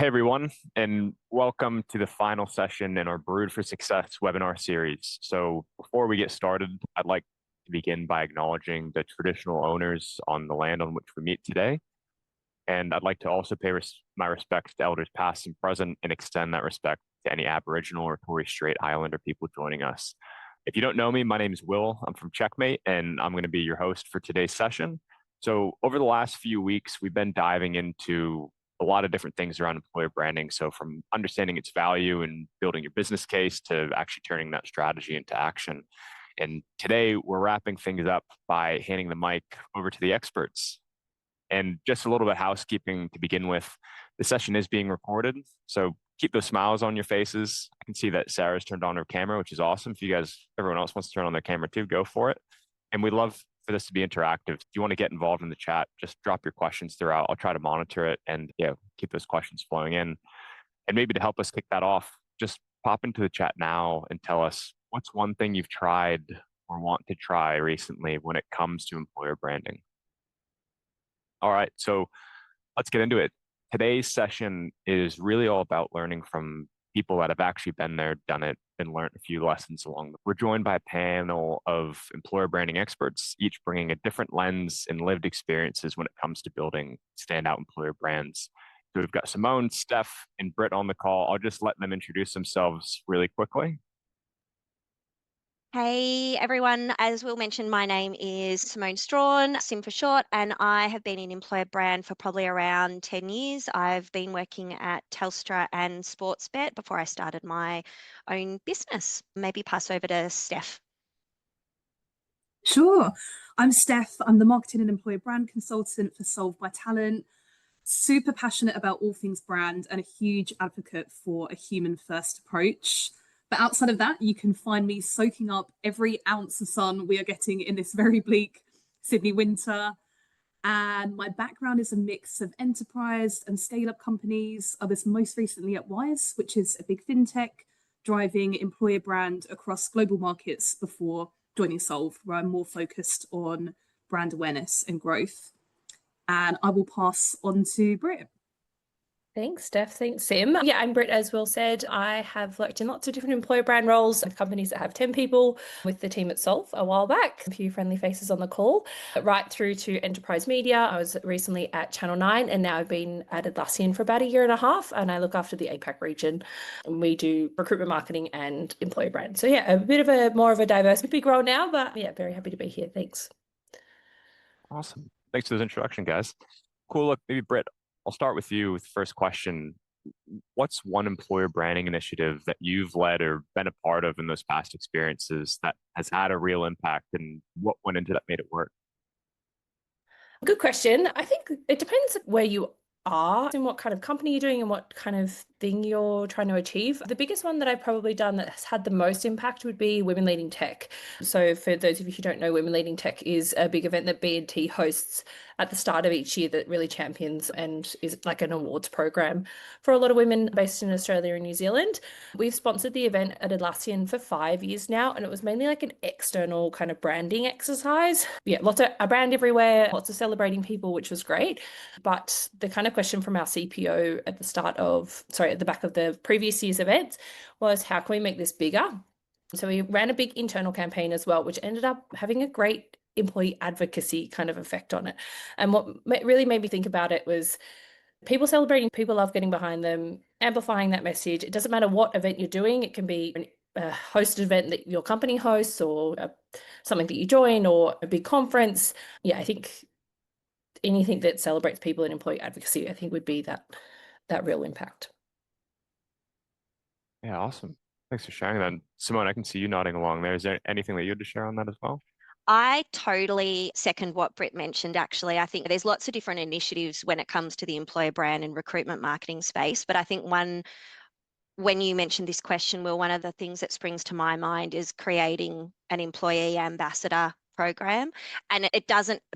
Hey everyone, and welcome to the final session in our Brewed for Success webinar series. So before we get started, I'd like to begin by acknowledging the traditional owners on the land on which we meet today. And I'd like to also pay my respects to elders past and present and extend that respect to any Aboriginal or Torres Strait Islander people joining us. If you don't know me, my name is Will. I'm from Checkmate, and I'm going to be your host for today's session. So over the last few weeks, we've been diving into a lot of different things around employer branding. So from understanding its value and building your business case to actually turning that strategy into action. And today we're wrapping things up by handing the mic over to the experts. And just a little bit of housekeeping to begin with. The session is being recorded, so keep those smiles on your faces. I can see that Sarah's turned on her camera, which is awesome. If you guys, everyone else wants to turn on their camera too, go for it. And we'd love for this to be interactive. If you want to get involved in the chat, just drop your questions throughout. I'll try to monitor it and keep those questions flowing in. And maybe to help us kick that off, just pop into the chat now and tell us what's one thing you've tried or want to try recently when it comes to employer branding. All right, so let's get into it. Today's session is really all about learning from people that have actually been there, done it, and learned a few lessons along. We're joined by a panel of employer branding experts, each bringing a different lens and lived experiences when it comes to building standout employer brands. So we've got Simone, Steph, and Britt on the call. I'll just let them introduce themselves really quickly. Hey everyone, as Will mentioned, my name is Simone Strawn, Sim for short, and I have been in employer brand for probably around 10 years. I've been working at Telstra and Sportsbet before I started my own business. Maybe pass over to Steph. Sure. I'm Steph. I'm the marketing and employer brand consultant for Solve by Talent. Super passionate about all things brand and a huge advocate for a human first approach. But outside of that, you can find me soaking up every ounce of sun we are getting in this very bleak Sydney winter. And my background is a mix of enterprise and scale-up companies. I was most recently at Wise, which is a big fintech, driving employer brand across global markets before joining Solve, where I'm more focused on brand awareness and growth. And I will pass on to Britt. Thanks, Steph. Thanks, Sim. Yeah, I'm Britt, as Will said. I have worked in lots of different employer brand roles with companies that have 10 people with the team at Solve a while back. A few friendly faces on the call, right through to enterprise media. I was recently at Channel 9 and now I've been at Atlassian for about a year and a half, and I look after the APAC region. And we do recruitment marketing and employer brand. So yeah, a bit of a more of a diverse, big role now, but yeah, very happy to be here. Thanks. Awesome. Thanks for this introduction, guys. Cool. Look, maybe Britt, I'll start with you with the first question. What's one employer branding initiative that you've led or been a part of in those past experiences that has had a real impact, and what went into that made it work? Good question. I think it depends where you are and what kind of company you're doing and what kind of thing you're trying to achieve. The biggest one that I've probably done that has had the most impact would be Women Leading Tech. So for those of you who don't know, Women Leading Tech is a big event that B&T hosts at the start of each year that really champions and is like an awards program for a lot of women based in Australia and New Zealand. We've sponsored the event at Atlassian for 5 years now, and it was mainly like an external kind of branding exercise. Yeah, lots of a brand everywhere, lots of celebrating people, which was great. But the kind of question from our CPO at the back of the previous year's events was, how can we make this bigger? So we ran a big internal campaign as well, which ended up having a great employee advocacy kind of effect on it. And what really made me think about it was people celebrating, people love getting behind them, amplifying that message. It doesn't matter what event you're doing. It can be a hosted event that your company hosts or something that you join or a big conference. Yeah, I think anything that celebrates people in employee advocacy, I think would be that real impact. Yeah, awesome. Thanks for sharing that. Simone, I can see you nodding along there. Is there anything that you had to share on that as well? I totally second what Britt mentioned, actually. I think there's lots of different initiatives when it comes to the employer brand and recruitment marketing space. But I think when you mentioned this question, Will, one of the things that springs to my mind is creating an employee ambassador program. And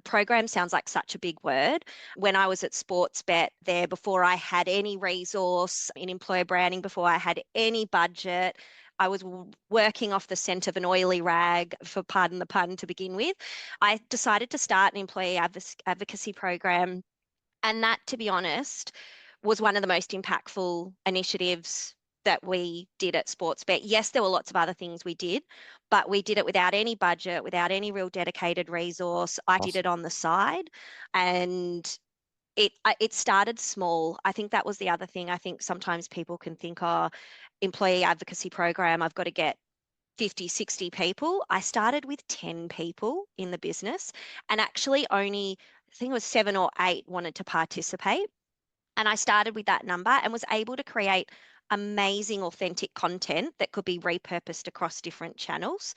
program sounds like such a big word. When I was at Sportsbet there, before I had any resource in employer branding, before I had any budget, I was working off the scent of an oily rag, for pardon the pun, to begin with. I decided to start an employee advocacy program. And that, to be honest, was one of the most impactful initiatives that we did at Sportsbet. Yes, there were lots of other things we did, but we did it without any budget, without any real dedicated resource. I did it on the side, and it started small. I think that was the other thing. I think sometimes people can think, oh, employee advocacy program, I've got to get 50, 60 people. I started with 10 people in the business, and actually only, I think it was 7 or 8 wanted to participate. And I started with that number and was able to create amazing, authentic content that could be repurposed across different channels.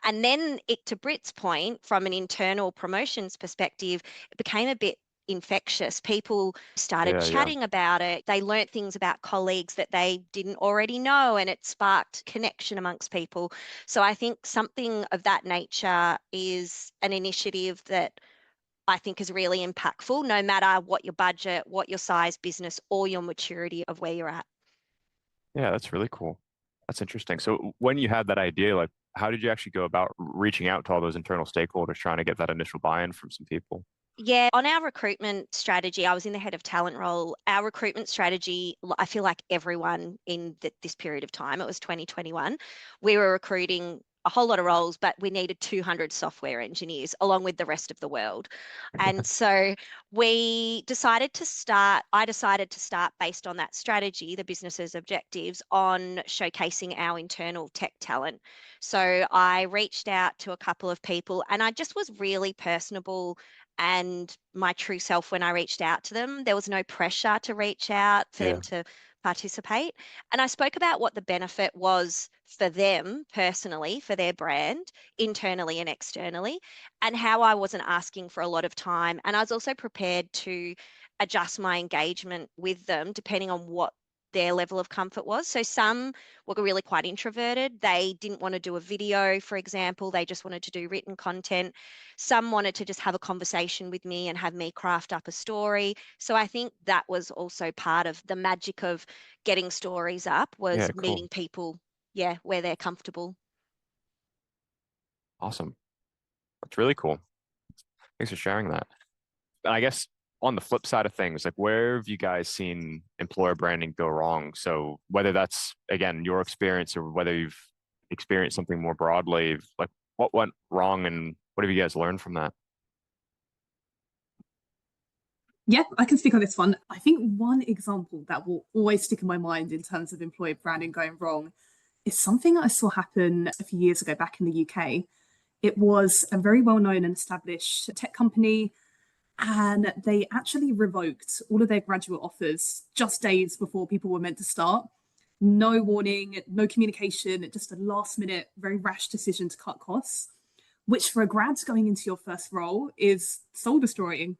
And then to Britt's point, from an internal promotions perspective, it became a bit infectious. People started Yeah. chatting about it. They learnt things about colleagues that they didn't already know, and it sparked connection amongst people. So I think something of that nature is an initiative that I think is really impactful, no matter what your budget, what your size business, or your maturity of where you're at. Yeah, that's really cool. That's interesting. So when you had that idea, like how did you actually go about reaching out to all those internal stakeholders, trying to get that initial buy-in from some people? Yeah, on our recruitment strategy, I was in the head of talent role. Our recruitment strategy, I feel like everyone in this period of time, it was 2021, we were recruiting a whole lot of roles, but we needed 200 software engineers along with the rest of the world. And so I decided to start based on that strategy, the business's objectives, on showcasing our internal tech talent. So I reached out to a couple of people, and I just was really personable and my true self when I reached out to them. There was no pressure to reach out for them Yeah. to participate. And I spoke about what the benefit was for them personally, for their brand, internally and externally, and how I wasn't asking for a lot of time. And I was also prepared to adjust my engagement with them depending on what their level of comfort was. So some were really quite introverted. They didn't want to do a video, for example. They just wanted to do written content. Some wanted to just have a conversation with me and have me craft up a story. So I think that was also part of the magic of getting stories up, Yeah, was cool. meeting people, yeah, where they're comfortable. Awesome. That's really cool. Thanks for sharing that. And I guess on the flip side of things, like where have you guys seen employer branding go wrong? So whether that's again your experience or whether you've experienced something more broadly, like what went wrong and what have you guys learned from that? Yeah, I can speak on this one. I think one example that will always stick in my mind in terms of employer branding going wrong is something I saw happen a few years ago back in the UK. It was a very well known and established tech company, and they actually revoked all of their graduate offers just days before people were meant to start. No warning, no communication, just a last minute, very rash decision to cut costs, which for a grad going into your first role is soul destroying.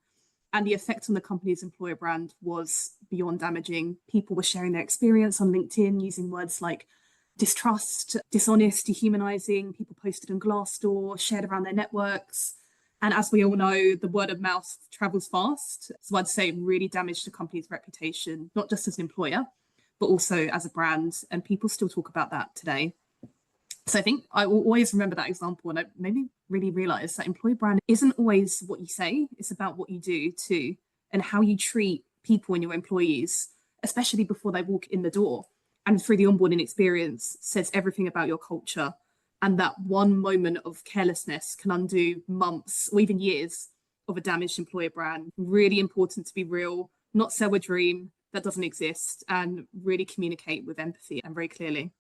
And the effect on the company's employer brand was beyond damaging. People were sharing their experience on LinkedIn using words like distrust, dishonest, dehumanizing. People posted on Glassdoor, shared around their networks. And as we all know, the word of mouth travels fast. So I'd say it really damaged the company's reputation, not just as an employer, but also as a brand. And people still talk about that today. So I think I will always remember that example, and I maybe really realize that employer brand isn't always what you say, it's about what you do too, and how you treat people and your employees, especially before they walk in the door. And through the onboarding experience, says everything about your culture. And that one moment of carelessness can undo months or even years of a damaged employer brand. Really important to be real, not sell a dream that doesn't exist, and really communicate with empathy and very clearly.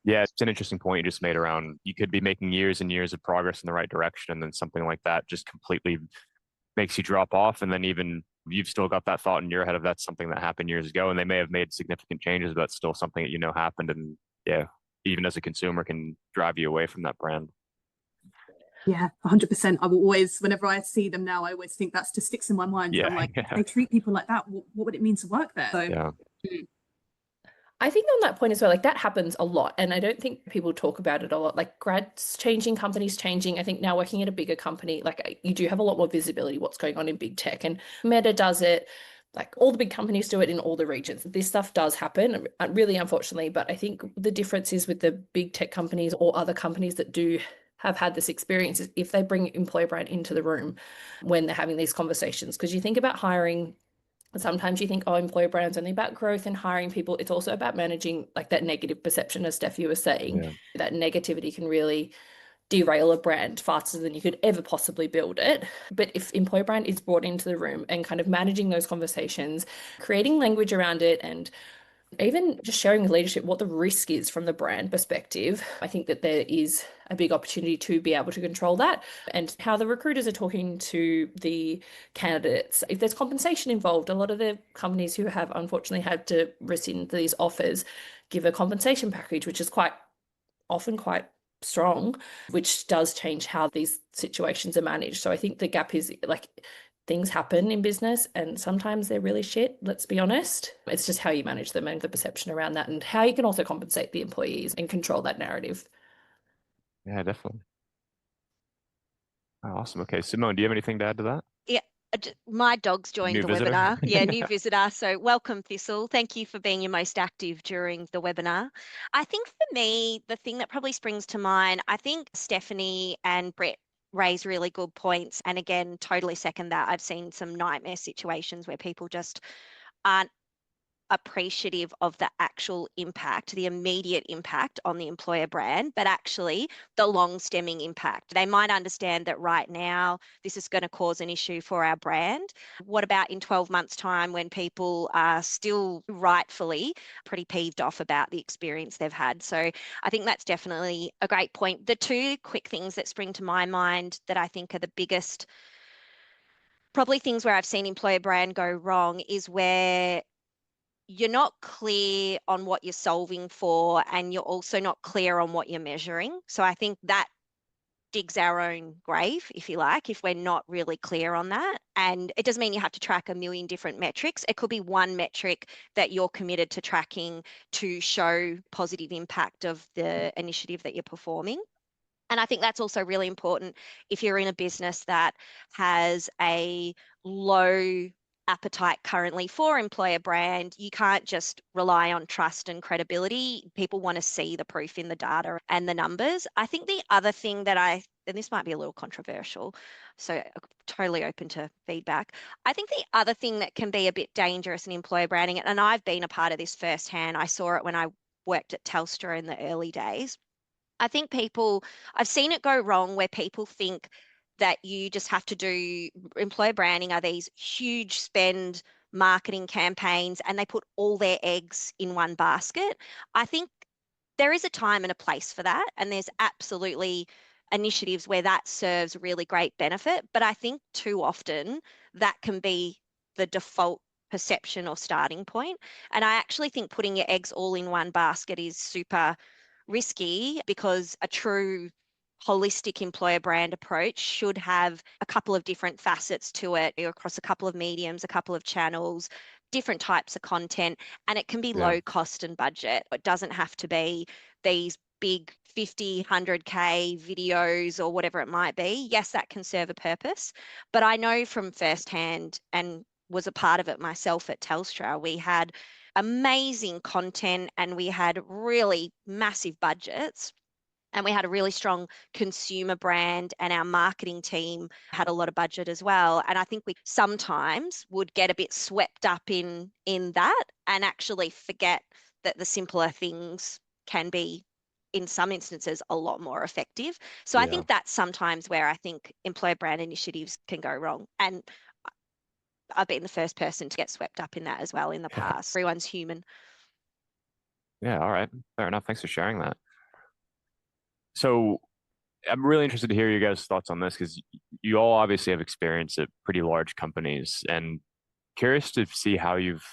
Yeah, it's an interesting point you just made around you could be making years and years of progress in the right direction, and then something like that just completely makes you drop off. And then even you've still got that thought in your head of that's something that happened years ago, and they may have made significant changes, but it's still something that you know happened. And yeah, even as a consumer can drive you away from that brand. Yeah, 100%. I will always, whenever I see them now, I always think that's just sticks in my mind. And I'm Yeah, like, if yeah, they treat people like that, what would it mean to work there? So, yeah, I think on that point as well, like that happens a lot. And I don't think people talk about it a lot. Like grads changing, companies changing. I think now working at a bigger company, like you do have a lot more visibility what's going on in big tech. And Meta does it, like all the big companies do it in all the regions. This stuff does happen, really unfortunately. But I think the difference is with the big tech companies or other companies that do have had this experience is if they bring employer brand into the room when they're having these conversations. Because you think about hiring Sometimes you think, oh, employer brand's only about growth and hiring people. It's also about managing like that negative perception, as Steph, you were saying. Yeah. That negativity can really derail a brand faster than you could ever possibly build it. But if employer brand is brought into the room and kind of managing those conversations, creating language around it, and even just sharing with leadership what the risk is from the brand perspective, I think that there is a big opportunity to be able to control that, and how the recruiters are talking to the candidates. If there's compensation involved, a lot of the companies who have unfortunately had to rescind these offers give a compensation package, which is often quite strong, which does change how these situations are managed. So I think the gap is like, things happen in business and sometimes they're really shit, let's be honest. It's just how you manage them and the perception around that, and how you can also compensate the employees and control that narrative. Yeah, definitely. Oh, awesome. Okay, Simone, do you have anything to add to that? Yeah, my dog's joined New the visitor? webinar. Yeah, new visitor. So welcome, Thistle. Thank you for being your most active during the webinar. I think for me, the thing that probably springs to mind, I think Stephanie and Brett raise really good points. And again, totally second that. I've seen some nightmare situations where people just aren't appreciative of the actual impact, the immediate impact on the employer brand, but actually the long stemming impact. They might understand that right now this is going to cause an issue for our brand. What about in 12 months' time when people are still rightfully pretty peeved off about the experience they've had? So I think that's definitely a great point. The two quick things that spring to my mind that I think are the biggest, probably things where I've seen employer brand go wrong, is where you're not clear on what you're solving for, and you're also not clear on what you're measuring. So I think that digs our own grave, if you like, if we're not really clear on that. And it doesn't mean you have to track a million different metrics. It could be one metric that you're committed to tracking to show positive impact of the initiative that you're performing. And I think that's also really important if you're in a business that has a low appetite currently for employer brand. You can't just rely on trust and credibility. People want to see the proof in the data and the numbers. I think the other thing that and this might be a little controversial, so totally open to feedback. I think the other thing that can be a bit dangerous in employer branding, and I've been a part of this firsthand, I saw it when I worked at Telstra in the early days. I've seen it go wrong where people think that you just have to do employer branding are these huge spend marketing campaigns and they put all their eggs in one basket. I think there is a time and a place for that, and there's absolutely initiatives where that serves really great benefit. But I think too often that can be the default perception or starting point. And I actually think putting your eggs all in one basket is super risky, because a true holistic employer brand approach should have a couple of different facets to it across a couple of mediums, a couple of channels, different types of content, and it can be Yeah. low cost and budget. It doesn't have to be these big 50, 100K videos or whatever it might be. Yes, that can serve a purpose, but I know from firsthand, and was a part of it myself at Telstra, we had amazing content and we had really massive budgets, and we had a really strong consumer brand, and our marketing team had a lot of budget as well. And I think we sometimes would get a bit swept up in that and actually forget that the simpler things can be, in some instances, a lot more effective. So I Yeah. think that's sometimes where I think employer brand initiatives can go wrong. And I've been the first person to get swept up in that as well in the past. Everyone's human. Yeah, all right. Fair enough. Thanks for sharing that. So I'm really interested to hear you guys' thoughts on this, because you all obviously have experience at pretty large companies, and curious to see how you've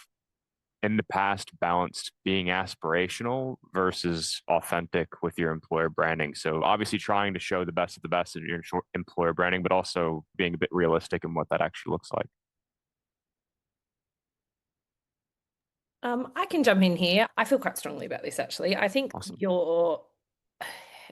in the past balanced being aspirational versus authentic with your employer branding. So obviously trying to show the best of the best in your employer branding, but also being a bit realistic in what that actually looks like. I can jump in here. I feel quite strongly about this, actually. I think Awesome.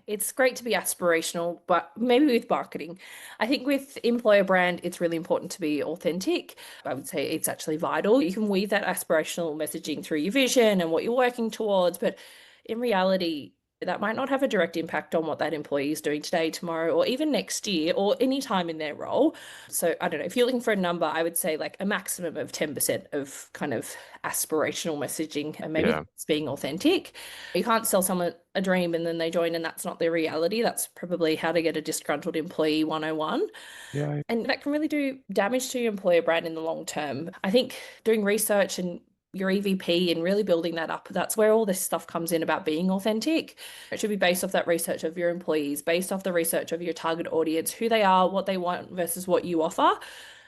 it's great to be aspirational, but maybe with marketing. I think with employer brand, it's really important to be authentic. I would say it's actually vital. You can weave that aspirational messaging through your vision and what you're working towards, but in reality, That might not have a direct impact on what that employee is doing today, tomorrow, or even next year, or any time in their role. So I don't know, if you're looking for a number, I would say like a maximum of 10% of kind of aspirational messaging, and maybe it's being authentic. You can't sell someone a dream and then they join and that's not their reality. That's probably how to get a disgruntled employee 101. Yeah. And that can really do damage to your employer brand in the long term. I think doing research and your EVP and really building that up, that's where all this stuff comes in about being authentic. It should be based off that research of your employees, based off the research of your target audience, who they are, what they want versus what you offer.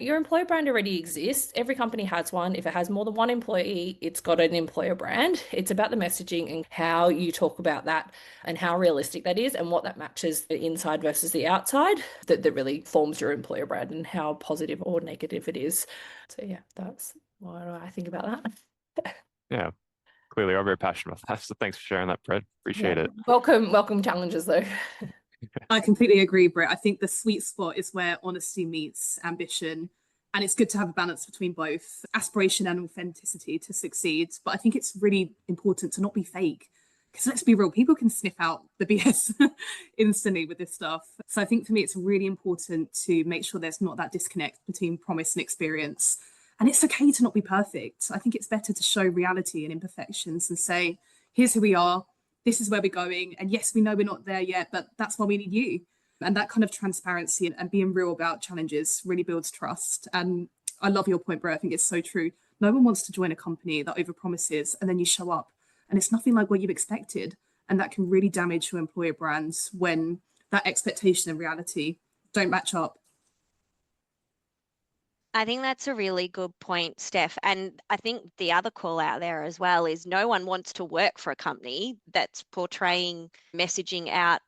Your employer brand already exists. Every company has one. If it has more than one employee, it's got an employer brand. It's about the messaging and how you talk about that and how realistic that is and what that matches the inside versus the outside that really forms your employer brand and how positive or negative it is. So yeah, that's what I think about that. Yeah, clearly are very passionate about that. So thanks for sharing that, Brett. Appreciate it. Welcome challenges though. I completely agree, Britt. I think the sweet spot is where honesty meets ambition. And it's good to have a balance between both aspiration and authenticity to succeed. But I think it's really important to not be fake. Because let's be real, people can sniff out the BS instantly with this stuff. So I think for me, it's really important to make sure there's not that disconnect between promise and experience. And it's okay to not be perfect. I think it's better to show reality and imperfections and say, here's who we are, this is where we're going. And yes, we know we're not there yet, but that's why we need you. And that kind of transparency and being real about challenges really builds trust. And I love your point, bro. I think it's so true. No one wants to join a company that overpromises and then you show up and it's nothing like what you expected. And that can really damage your employer brands when that expectation and reality don't match up. I think that's a really good point, Steph. And I think the other call out there as well is no one wants to work for a company that's portraying messaging out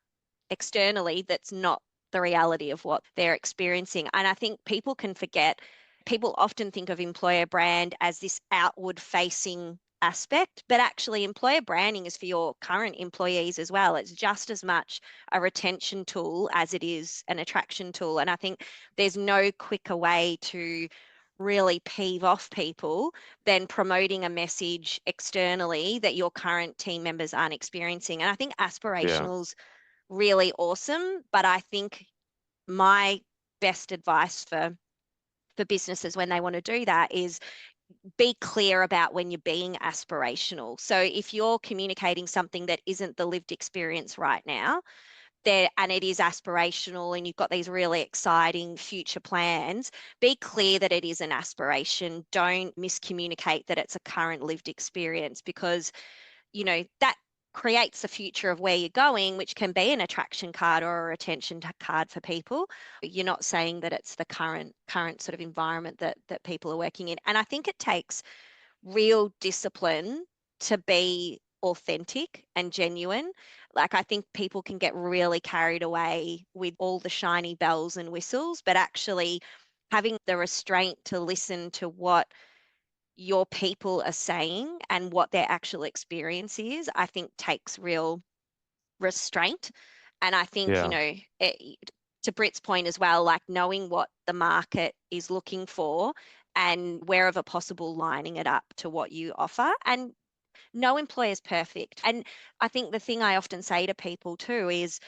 externally that's not the reality of what they're experiencing. And I think people can forget, people often think of employer brand as this outward facing aspect, but actually employer branding is for your current employees as well. It's just as much a retention tool as it is an attraction tool. And I think there's no quicker way to really peeve off people than promoting a message externally that your current team members aren't experiencing. And I think aspirational's really awesome, but I think my best advice for businesses when they want to do that is be clear about when you're being aspirational. So if you're communicating something that isn't the lived experience right now, there and it is aspirational and you've got these really exciting future plans, be clear that it is an aspiration. Don't miscommunicate that it's a current lived experience, because that creates a future of where you're going, which can be an attraction card or a retention card for people. You're not saying that it's the current sort of environment that people are working in. And I think it takes real discipline to be authentic and genuine. Like, I think people can get really carried away with all the shiny bells and whistles, but actually having the restraint to listen to what your people are saying and what their actual experience is, I think takes real restraint. And I think, to Britt's point as well, like knowing what the market is looking for and wherever possible lining it up to what you offer. And no employer is perfect. And I think the thing I often say to people too is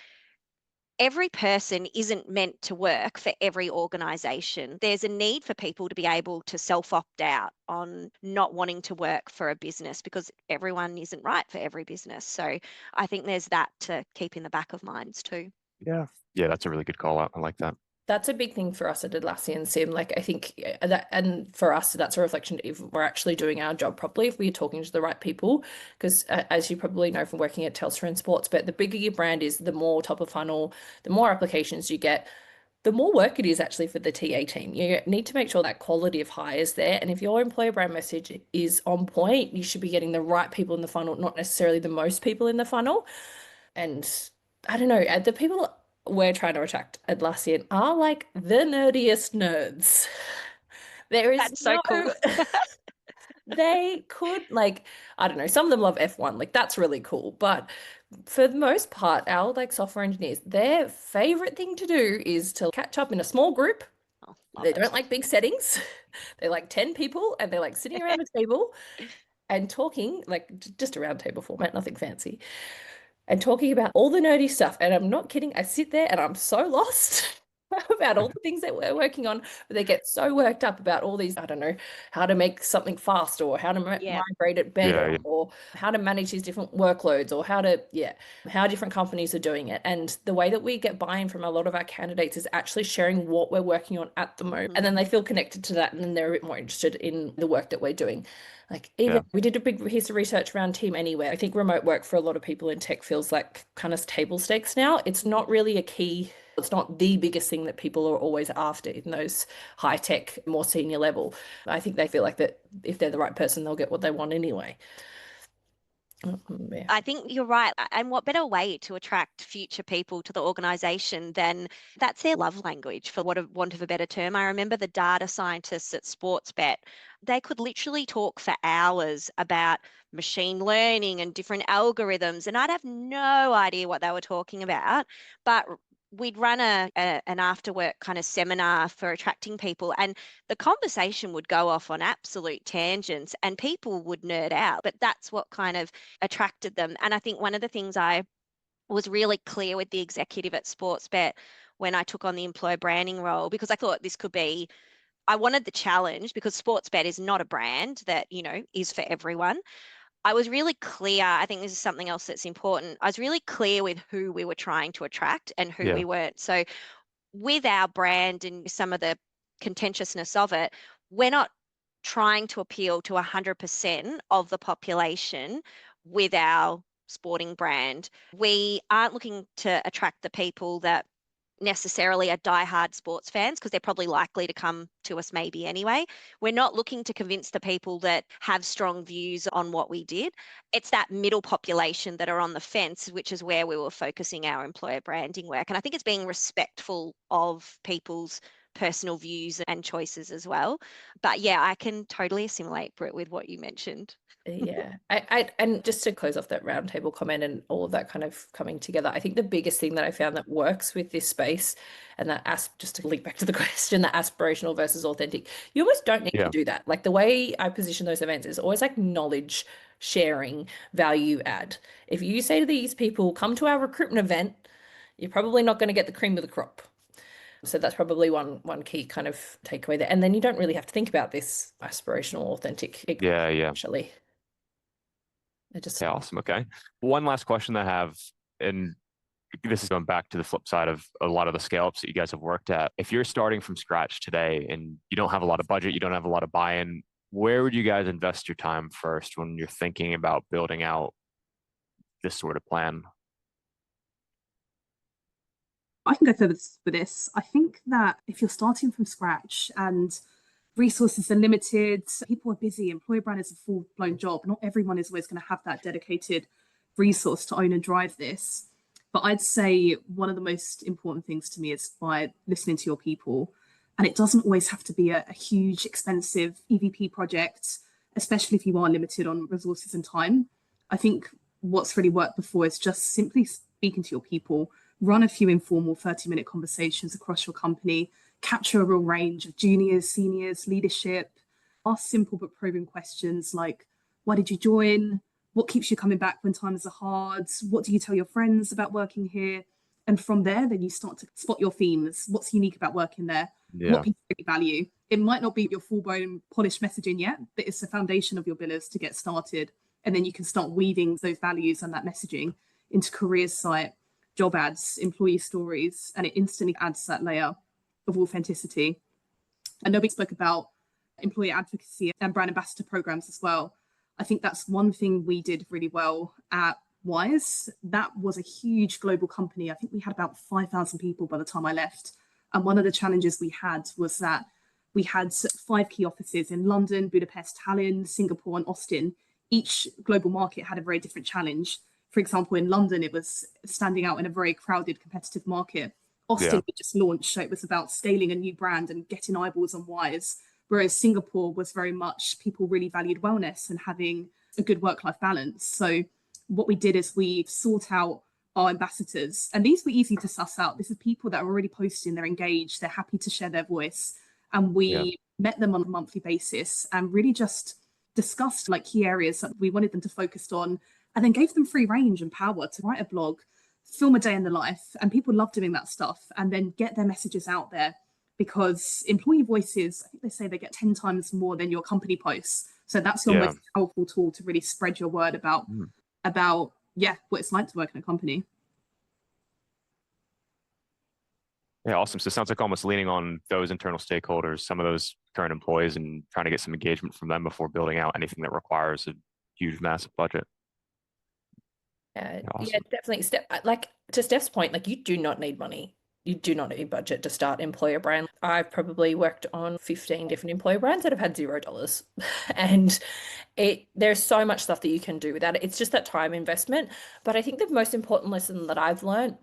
every person isn't meant to work for every organization. There's a need for people to be able to self-opt out on not wanting to work for a business, because everyone isn't right for every business. So I think there's that to keep in the back of minds too. Yeah, that's a really good call out. I like that. That's a big thing for us at Atlassian Sim. Like, I think that, and for us, that's a reflection if we're actually doing our job properly, if we're talking to the right people. Because as you probably know from working at Telstra and Sports, but the bigger your brand is, the more top of funnel, the more applications you get, the more work it is actually for the TA team. You need to make sure that quality of hire is there. And if your employer brand message is on point, you should be getting the right people in the funnel, not necessarily the most people in the funnel. And I don't know, the people we're trying to attract at Atlassian are like the nerdiest nerds. There is That's so cool. They could, like, I don't know, some of them love F1, like that's really cool. But for the most part, our like software engineers, their favorite thing to do is to catch up in a small group. They don't like big settings. They like 10 people and they're like sitting around a table and talking, like just a round table format, nothing fancy. and talking about all the nerdy stuff. And I'm not kidding. I sit there and I'm so lost about all the things that we're working on, but they get so worked up about all these, I don't know, how to make something fast or how to Yeah. migrate it better Yeah, or how to manage these different workloads or how different companies are doing it. And the way that we get buy-in from a lot of our candidates is actually sharing what we're working on at the moment. And then they feel connected to that and then they're a bit more interested in the work that we're doing. Like even we did a big piece of research around Team Anywhere. I think remote work for a lot of people in tech feels like kind of table stakes now. It's not really a key. It's not the biggest thing that people are always after in those high tech, more senior level. I think they feel like that if they're the right person, they'll get what they want anyway. Yeah. I think you're right. And what better way to attract future people to the organization than that's their love language, for want of a better term. I remember the data scientists at Sportsbet, they could literally talk for hours about machine learning and different algorithms, and I'd have no idea what they were talking about. But we'd run an after work kind of seminar for attracting people, and the conversation would go off on absolute tangents and people would nerd out, but that's what kind of attracted them. And I think one of the things I was really clear with the executive at Sportsbet when I took on the employer branding role, because I thought this could be, I wanted the challenge because Sportsbet is not a brand that, is for everyone. I was really clear. I think this is something else that's important. I was really clear with who we were trying to attract and who yeah, we weren't. So with our brand and some of the contentiousness of it, we're not trying to appeal to 100% of the population with our sporting brand. We aren't looking to attract the people that necessarily are diehard sports fans because they're probably likely to come to us maybe anyway. We're not looking to convince the people that have strong views on what we did. It's that middle population that are on the fence, which is where we were focusing our employer branding work. And I think it's being respectful of people's personal views and choices as well. But yeah, I can totally assimilate, Britt, with what you mentioned. Yeah. And just to close off that roundtable comment and all of that kind of coming together, I think the biggest thing that I found that works with this space and just to link back to the question, that aspirational versus authentic, you almost don't need to do that. Like the way I position those events is always like knowledge sharing, value add. If you say to these people, come to our recruitment event, you're probably not going to get the cream of the crop. So that's probably one key kind of takeaway there. And then you don't really have to think about this aspirational, authentic. yeah. Actually. Yeah, awesome. Okay. One last question I have, and this is going back to the flip side of a lot of the scale ups that you guys have worked at. If you're starting from scratch today and you don't have a lot of budget, you don't have a lot of buy-in, where would you guys invest your time first when you're thinking about building out this sort of plan? I can go further with this. I think that if you're starting from scratch and resources are limited, people are busy, employer brand is a full-blown job. Not everyone is always going to have that dedicated resource to own and drive this. But I'd say one of the most important things to me is by listening to your people. And it doesn't always have to be a huge, expensive EVP project, especially if you are limited on resources and time. I think what's really worked before is just simply speaking to your people, run a few informal 30-minute conversations across your company, capture a real range of juniors, seniors, leadership, ask simple but probing questions like, why did you join? What keeps you coming back when times are hard? What do you tell your friends about working here? And from there, then you start to spot your themes. What's unique about working there? Yeah. What people really value? It might not be your full-blown polished messaging yet, but it's the foundation of your billers to get started. And then you can start weaving those values and that messaging into careers site, job ads, employee stories, and it instantly adds that layer of authenticity. And nobody spoke about employee advocacy and brand ambassador programs as well. I think that's one thing we did really well at Wise. That was a huge global company. I think we had about 5,000 people by the time I left. And one of the challenges we had was that we had 5 key offices in London, Budapest, Tallinn, Singapore, and Austin. Each global market had a very different challenge. For example, in London, it was standing out in a very crowded, competitive market. Austin we just launched, so it was about scaling a new brand and getting eyeballs on Wise. Whereas Singapore was very much people really valued wellness and having a good work-life balance. So what we did is we sought out our ambassadors, and these were easy to suss out. This is people that are already posting, they're engaged, they're happy to share their voice. And we met them on a monthly basis and really just discussed like key areas that we wanted them to focus on, and then gave them free range and power to write a blog, film a day in the life. And people love doing that stuff, and then get their messages out there, because employee voices, I think they say they get 10 times more than your company posts. So that's your Yeah. most powerful tool to really spread your word about what it's like to work in a company. Yeah, awesome. So it sounds like almost leaning on those internal stakeholders, some of those current employees, and trying to get some engagement from them before building out anything that requires a huge, massive budget. Yeah, Awesome. definitely. Like to Steph's point, like you do not need money. You do not need budget to start employer brand. I've probably worked on 15 different employer brands that have had $0. And there's so much stuff that you can do with that. It's just that time investment. But I think the most important lesson that I've learned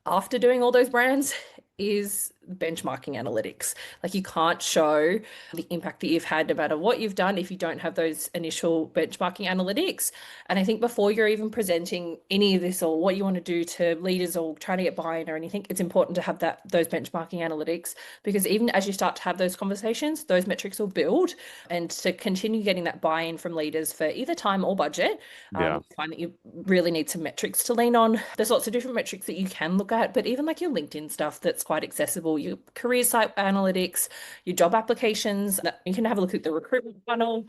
after doing all those brands is benchmarking analytics. Like you can't show the impact that you've had no matter what you've done if you don't have those initial benchmarking analytics. And I think before you're even presenting any of this or what you want to do to leaders or trying to get buy-in or anything, it's important to have those benchmarking analytics, because even as you start to have those conversations, those metrics will build. And to continue getting that buy-in from leaders for either time or budget, Yeah. find that you really need some metrics to lean on. There's lots of different metrics that you can look at, but even like your LinkedIn stuff that's quite accessible, your career site analytics, your job applications, you can have a look at the recruitment funnel.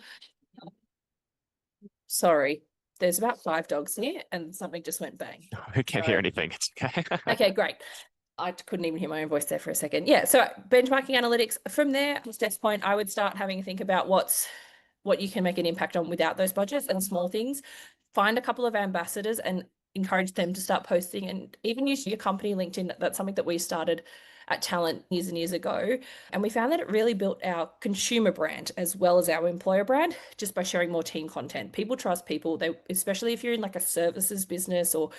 Sorry, there's about 5 dogs here and something just went bang. I can't hear anything. It's okay. Okay, great. I couldn't even hear my own voice there for a second. Yeah, so benchmarking analytics. From there, to Steph's point, I would start having a think about what you can make an impact on without those budgets and small things. Find a couple of ambassadors and encourage them to start posting, and even use your company LinkedIn. That's something that we started at Talent years and years ago. And we found that it really built our consumer brand as well as our employer brand just by sharing more team content. People trust people, especially if you're in like a services business, or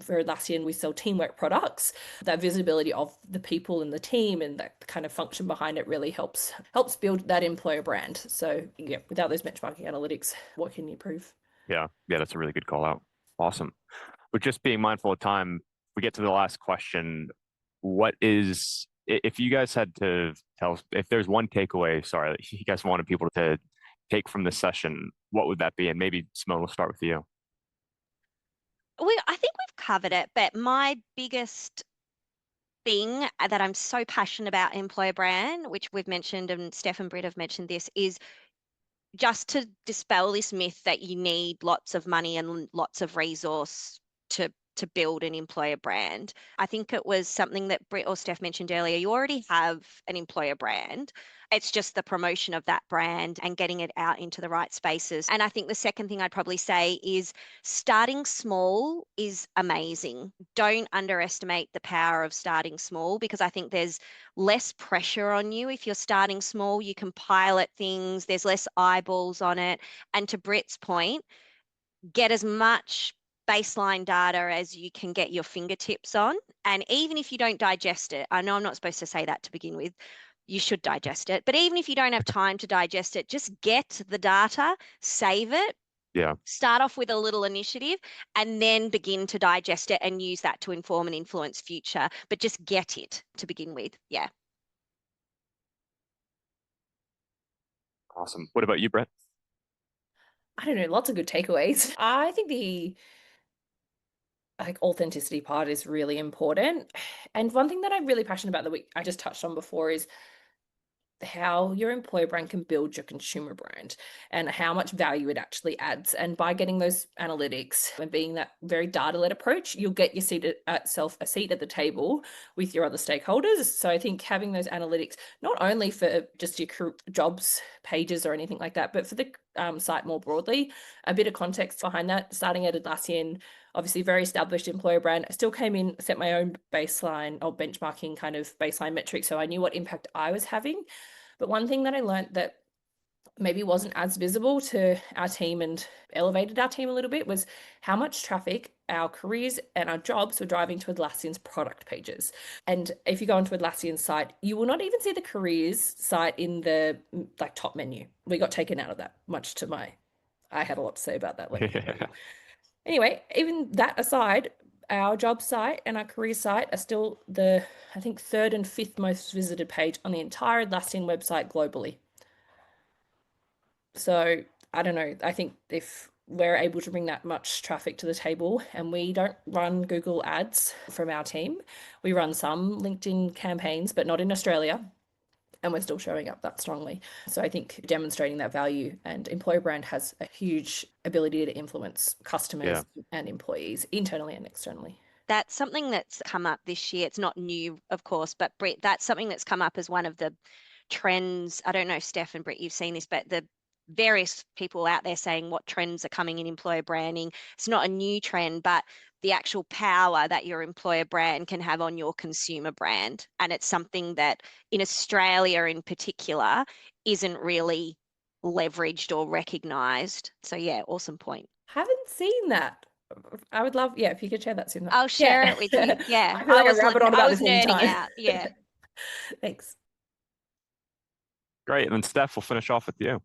for Atlassian, we sell teamwork products. That visibility of the people in the team and that kind of function behind it really helps build that employer brand. So yeah, without those benchmarking analytics, what can you prove? Yeah, that's a really good call out. Awesome. But just being mindful of time, we get to the last question. If you guys had to tell us, if there's one takeaway, sorry, that you guys wanted people to take from this session, what would that be? And maybe Simone, we'll start with you. I think we've covered it, but my biggest thing that I'm so passionate about employer brand, which we've mentioned and Steph and Britt have mentioned this, is just to dispel this myth that you need lots of money and lots of resource to build an employer brand. I think it was something that Britt or Steph mentioned earlier. You already have an employer brand. It's just the promotion of that brand and getting it out into the right spaces. And I think the second thing I'd probably say is starting small is amazing. Don't underestimate the power of starting small, because I think there's less pressure on you if you're starting small. You can pilot things, there's less eyeballs on it. And to Britt's point, get as much baseline data as you can get your fingertips on. And even if you don't digest it, I know I'm not supposed to say that to begin with, you should digest it. But even if you don't have time to digest it, just get the data, save it. Yeah. Start off with a little initiative and then begin to digest it and use that to inform and influence future. But just get it to begin with. Yeah. Awesome. What about you, Brett? I don't know, lots of good takeaways. I think the authenticity part is really important. And one thing that I'm really passionate about that I just touched on before is how your employer brand can build your consumer brand and how much value it actually adds. And by getting those analytics and being that very data-led approach, you'll get a seat at the table with your other stakeholders. So I think having those analytics, not only for just your jobs pages or anything like that, but for the site more broadly, a bit of context behind that. Starting at Atlassian, obviously very established employer brand, I still came in, set my own baseline or benchmarking kind of baseline metrics. So I knew what impact I was having. But one thing that I learned that maybe wasn't as visible to our team and elevated our team a little bit was how much traffic our careers and our jobs were driving to Atlassian's product pages. And if you go onto Atlassian's site, you will not even see the careers site in the top menu. We got taken out of that, much to I had a lot to say about that later. Anyway, even that aside, our job site and our career site are still I think, 3rd and 5th most visited page on the entire Atlassian website globally. So I don't know, I think if we're able to bring that much traffic to the table, and we don't run Google ads from our team, we run some LinkedIn campaigns, but not in Australia. And we're still showing up that strongly. So I think demonstrating that value, and employer brand has a huge ability to influence customers and employees internally and externally. That's something that's come up this year. It's not new, of course, but Britt, that's something that's come up as one of the trends. I don't know, Steph and Britt, you've seen this, but the various people out there saying what trends are coming in employer branding. It's not a new trend, but the actual power that your employer brand can have on your consumer brand. And it's something that in Australia in particular isn't really leveraged or recognized. So yeah, awesome point. Haven't seen that. I would love, if you could share that soon. I'll share it with you. Yeah. I feel like I rabbit on about this all the nerding time. out. Yeah. Thanks. Great. And then Steph, we'll finish off with you.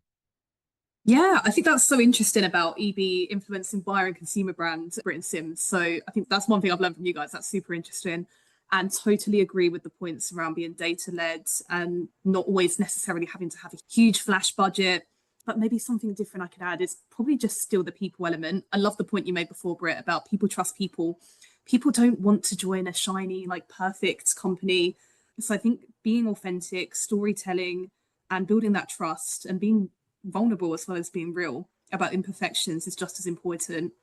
Yeah, I think that's so interesting about EB influencing buyer and consumer brand, Britt and Sims. So I think that's one thing I've learned from you guys. That's super interesting. And totally agree with the points around being data-led and not always necessarily having to have a huge flash budget. But maybe something different I could add is probably just still the people element. I love the point you made before, Britt, about people trust people. People don't want to join a shiny, like perfect company. So I think being authentic, storytelling, and building that trust and being vulnerable as well as being real about imperfections is just as important.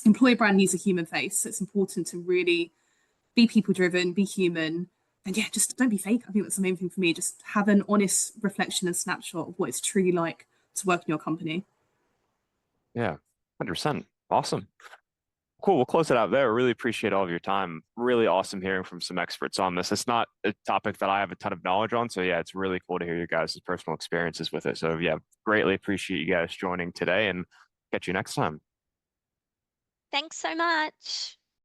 Employer brand needs a human face. So it's important to really be people driven, be human, and yeah, just don't be fake. I think that's the main thing for me. Just have an honest reflection and snapshot of what it's truly like to work in your company. Yeah, 100%. Awesome. Cool. We'll close it out there. Really appreciate all of your time. Really awesome hearing from some experts on this. It's not a topic that I have a ton of knowledge on. So yeah, it's really cool to hear your guys' personal experiences with it. So yeah, greatly appreciate you guys joining today, and catch you next time. Thanks so much.